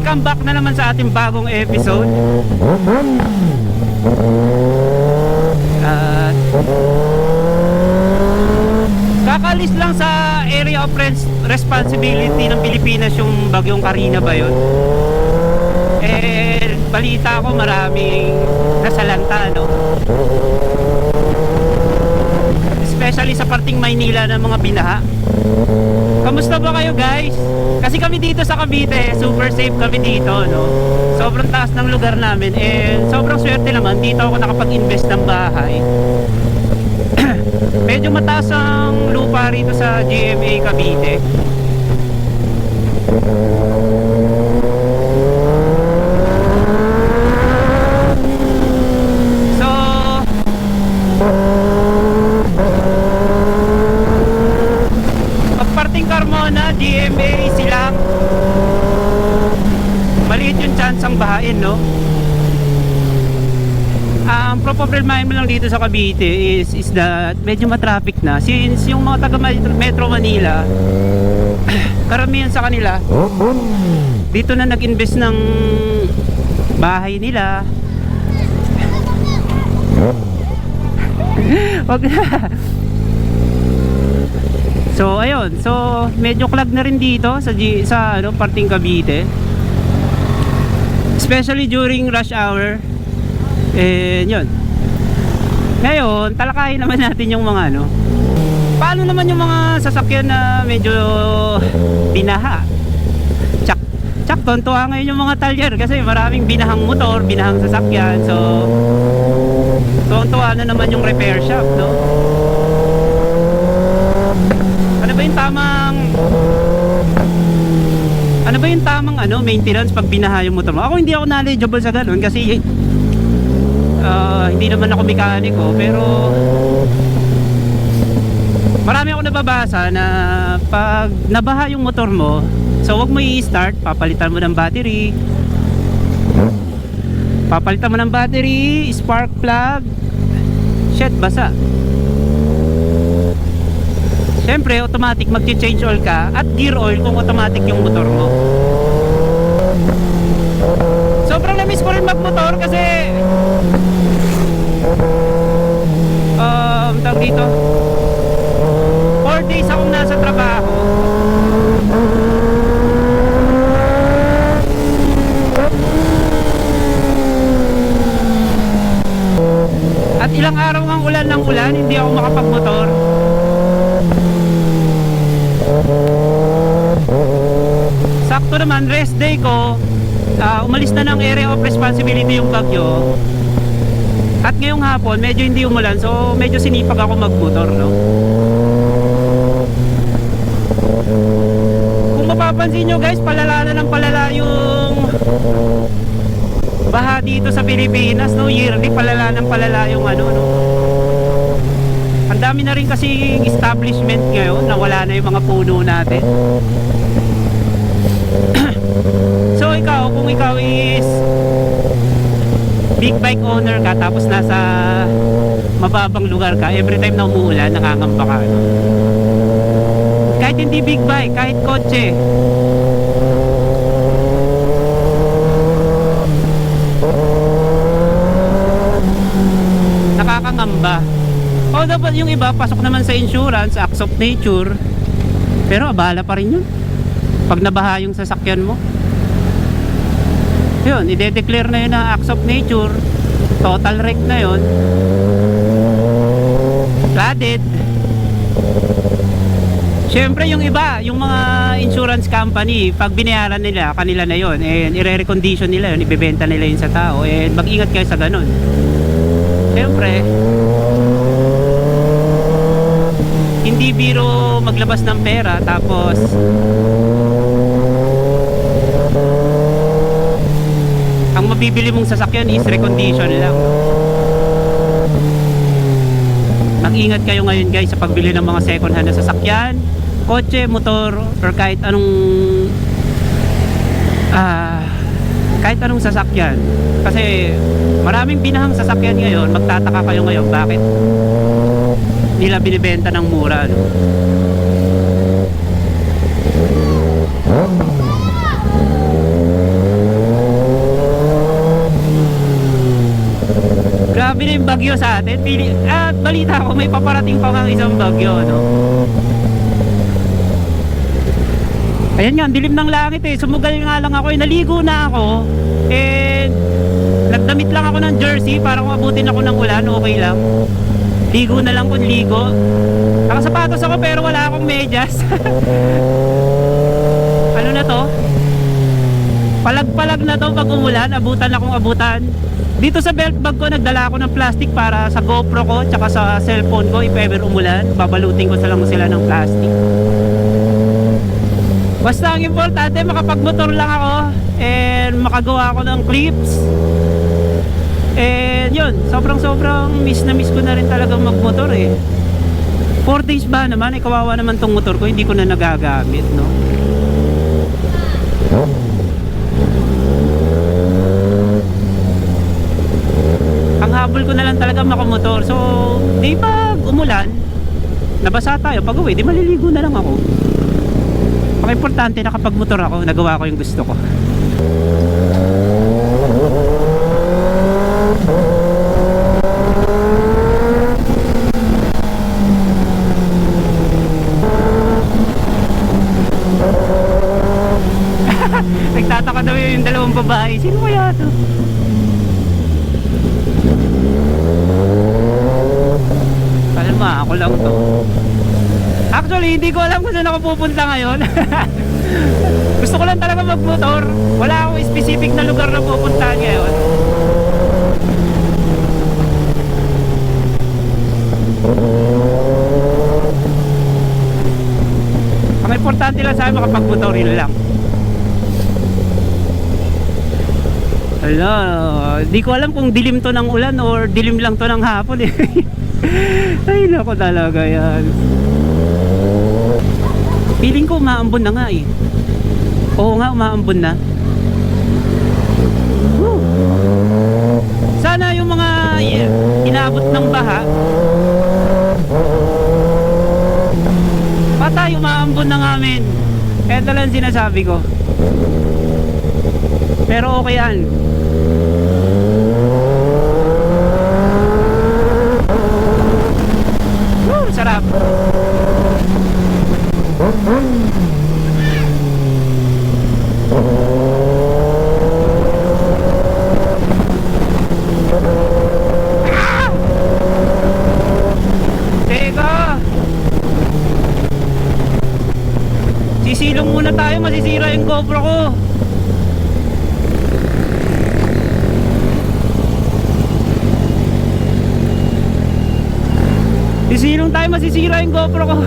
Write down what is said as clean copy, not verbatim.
welcome back na naman sa ating bagong episode. At kakalis lang sa area of responsibility ng Pilipinas yung bagyong Karina ba yun? Eh, balita ko maraming nasalanta, no? Especially sa parting Maynila ng mga binaha. Kamusta ba kayo guys? Kasi kami dito sa Cavite, super safe kami dito, no? Sobrang taas ng lugar namin and sobrang swerte naman, dito ako nakapag-invest ng bahay. Medyo mataas ang lupa rito sa GMA Cavite. So pagparting Carmona, GMA, Silang, maliit yung chance ang bahain, no? Ang problemahin mo lang dito sa Cavite is that medyo matraffic na since yung mga taga Metro Manila karamihan sa kanila dito na nag-invest ng bahay nila. Wag na. So ayun, so medyo clog na rin dito sa ano, parting Cavite, especially during rush hour. Eh, yun. Ngayon, talakayin naman natin yung mga ano. Paano naman yung mga sasakyan na medyo binaha? Tsak, tontuwa ngayon yung mga talyer kasi maraming binahang motor, binahang sasakyan. So, tontuwa na naman yung repair shop, no? Ano ba yung tamang maintenance pag binaha yung motor mo? Ako hindi ako knowledgeable sa ganun kasi hindi naman ako mekaniko, pero marami ako nababasa na pag nabaha yung motor mo, so wag mo i-start, papalitan mo ng battery, spark plug, shit, basa. Siyempre automatic magche-change oil ka at gear oil kung automatic yung motor mo. Sobrang na-miss ko rin magmotor kasi tawag dito, 4 days akong nasa trabaho. At ilang araw ng ulan, hindi ako makapagmotor. Sakto naman, rest day ko, umalis na ng area of responsibility yung bagyo. At ngayong hapon, medyo hindi umulan, so medyo sinipag ako magmotor, no? Kung mapapansin nyo guys, palala na ng palala yung baha dito sa Pilipinas, no? Yearly, palala ng palala yung ano, no? Ang dami na rin kasi establishment ngayon, nawala na yung mga puno natin. So ikaw, kung ikaw is big bike owner ka tapos nasa mababang lugar ka, every time na umuulan nakakamba ka, no? Kahit hindi big bike, kahit kotse, nakakangamba. O dapat yung iba pasok naman sa insurance, acts of nature, pero abala pa rin yun pag nabaha yung sasakyan mo. Yun, i-declare na yun na acts of nature, total wreck na yun, flooded. Siyempre yung iba, yung mga insurance company, pag binayaran nila, kanila na yun, and i-recondition nila yun, ibebenta nila yun sa tao, and mag-ingat kayo sa ganun. Siyempre hindi biro maglabas ng pera tapos ang mabibili mong sasakyan is recondition lang. Mag-ingat kayo ngayon guys sa pagbili ng mga second hand na sasakyan, kotse, motor, or kahit anong sasakyan. Kasi maraming binahang sasakyan ngayon, magtataka kayo ngayon bakit nila binibenta ng mura, no? yung bagyo sa atin. At balita ko may paparating pa ng isang bagyo, no? Ayan nga, ang dilim ng langit eh. Sumugal nga lang ako, naligo na ako. And nagdamit lang ako ng jersey para kung abutin ako ng ulan, okay lang. Ligo na lang kung ligo. Nakasapatos ako pero wala akong medyas. Ano na to? Palag-palag na to pag umulan, abutan akong abutan. Dito sa belt bag ko, nagdala ako ng plastic para sa GoPro ko tsaka sa cellphone ko if ever umulan. Babalutin ko lang sila ng plastic. Basta ang importante, makapagmotor lang ako and makagawa ako ng clips. And yun, sobrang miss na miss ko na rin talagang magmotor eh. 4 days ba naman, kawawa naman tong motor ko, hindi ko na nagagamit, no? Ang habol ko na lang talaga makamotor. So, di ba umulan, nabasa tayo, pag uwi, di maliligo na lang ako. Ang importante, nakapagmotor ako, nagawa ko yung gusto ko. Nagtataka daw yung dalawang babae. Sino kaya ito? Kalma, ako lang to. Actually, hindi ko alam kung saan ako pupunta ngayon. Gusto ko lang talaga magmotor. Wala akong specific na lugar na pupuntahan ngayon. Ang importante lang sa akin, makapagmotor, yun lang. Hala, di ko alam kung dilim to ng ulan or dilim lang to ng hapon eh. Ay nako talaga yan. Feeling ko umaambon na nga eh. Oo nga, umaambon na. Woo. Sana yung mga inabot ng baha, patay, umaambon na nga amin. Ito lang sinasabi ko. Pero okay yan. Woo, sarap. Teka, sisilong muna tayo, masisira yung GoPro ko. Sisilong tayo, masisira yung GoPro ko.